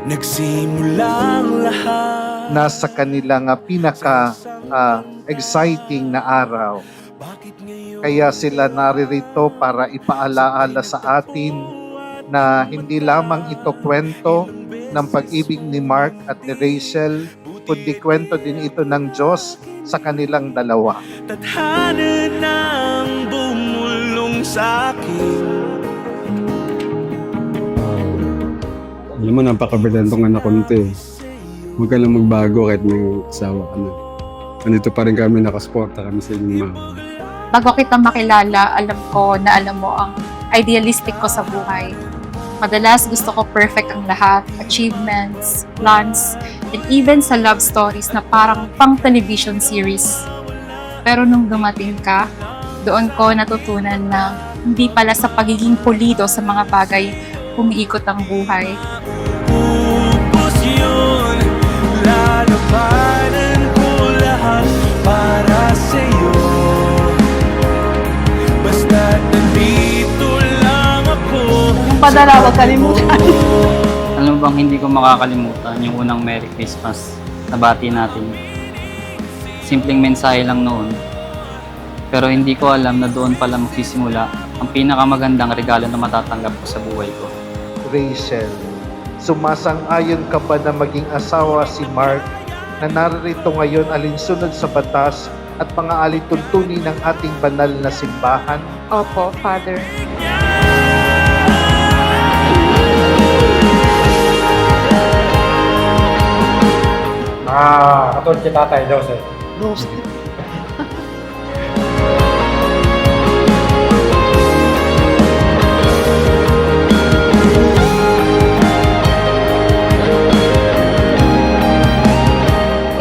nagsimulang lahat. Nasa kanilang pinaka-exciting na araw. Kaya sila naririto para ipaalaala sa atin na hindi lamang ito kwento ng pag-ibig ni Mark at ni Rachel, kundi kwento din ito ng Diyos sa kanilang dalawa. Tadhana nang bumulong sa akin. Alam mo, napaka-brilantong anak ko nito eh. Huwag ka lang magbago kahit may asawa ka na. Nandito pa rin kami, nakasuporta kami sa inyong mama. Bago kita makilala, alam ko na alam mo ang idealistic ko sa buhay. Madalas gusto ko perfect ang lahat, achievements, plans, and even sa love stories na parang pang television series. Pero nung dumating ka, doon ko natutunan na hindi pala sa pagiging pulido sa mga bagay umiikot ang buhay. Upos yun, lalabanan ko lahat para sa'yo. Basta't nandito lang ako. Yung padala, wag kalimutan. Alam mo bang hindi ko makakalimutan yung unang Merry Christmas na bati natin. Simpleng mensahe lang noon. Pero hindi ko alam na doon pala magsisimula ang pinakamagandang regalo na matatanggap ko sa buhay ko. Rachel, sumasang-ayon ka ba na maging asawa si Mark na naririto ngayon alinsunod sa batas at mga alituntunin ng ating banal na simbahan? Opo, Father. Katulad kay Tatay Joseph.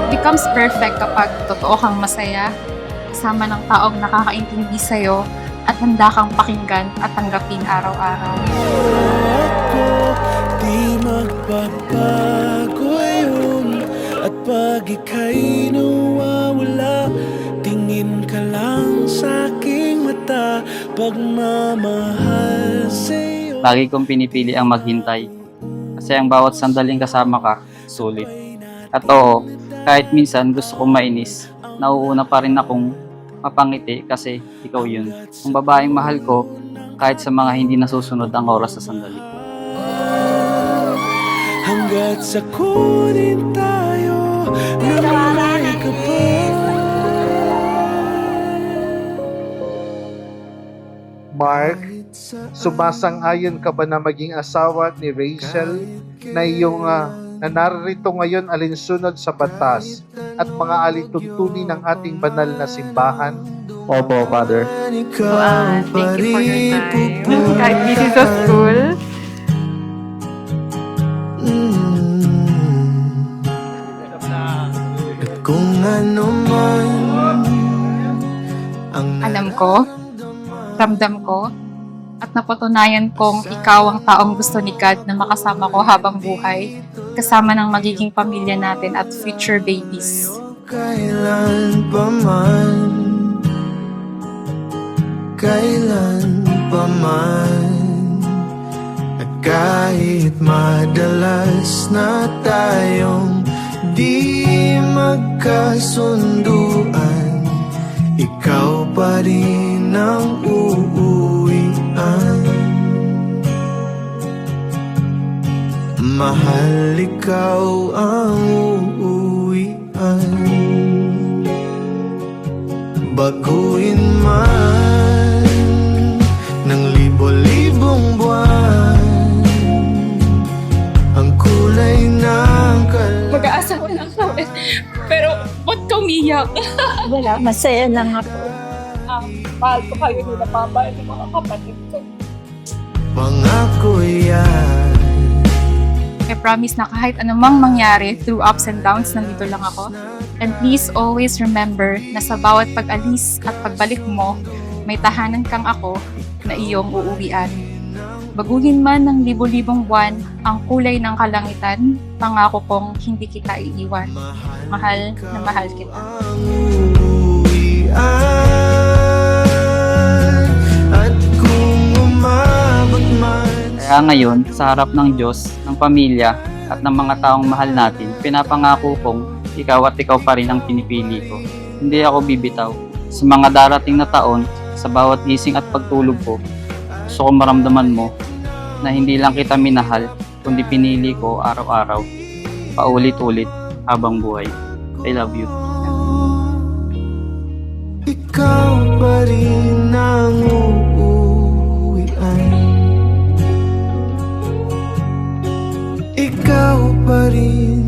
It becomes perfect kapag totoo kang masaya, kasama ng taong nakakaintindi sa'yo at handa kang pakinggan at tanggapin araw-araw. Ako, di magbabago yun. At pag ika'y nawawala, tingin ka lang sa aking mata. Pagmamahal sa'yo. Lagi kong pinipili ang maghintay. Kasi ang bawat sandaling kasama ka, sulit. At oo, kahit minsan gusto kong mainis, nauuna pa rin akong mapangiti kasi ikaw yun. Ang babaeng mahal ko, kahit sa mga hindi nasusunod ang oras sa sandali. Hanggat sa kunin tayo, namuhay ka pa. Mark, sumasang-ayon ka ba na maging asawa ni Rachel na iyong na naririto ngayon alinsunod sa batas at mga alituntunin ng ating banal na simbahan? Opo, Father. Thank you for your time. Kahit busy sa school. Kung ano man ang Alam ko, ramdam ko, at napatunayan kong ikaw ang taong gusto ni God na makasama ko habang buhay, kasama ng magiging pamilya natin at future babies. kailan pa man at kahit madalas na tayong di magkasunduan, ikaw pa rin ang uuwian. Mahal, ikaw ang uuwian. Baguhin man ng libo-libong buwan ang kulay ng Mag-aasawa lang kami, pero ba't ka umiyak? Wala, masaya lang ako. Mahal ko kayo nila papa at mga kapatid ko. pangako yan. I promise na kahit anumang mangyari through ups and downs, nandito lang ako. And please always remember na sa bawat pag-alis at pagbalik mo, may tahanan kang ako na iyong uuwian. Baguhin man ng libo-libong buwan ang kulay ng kalangitan, pangako kong hindi kita iiwan. Mahal na mahal kita. Ang uuwian at kung umabot man Kaya ngayon, sa harap ng Diyos, ng pamilya, at ng mga taong mahal natin, pinapangako kong ikaw at ikaw pa rin ang pinipili ko. Hindi ako bibitaw. Sa mga darating na taon, sa bawat gising at pagtulog ko, gusto kong maramdaman mo na hindi lang kita minahal, kundi pinili ko araw-araw, paulit-ulit habang buhay. I love you. Ikaw pa rin ang uuwian. Ikaw pa rin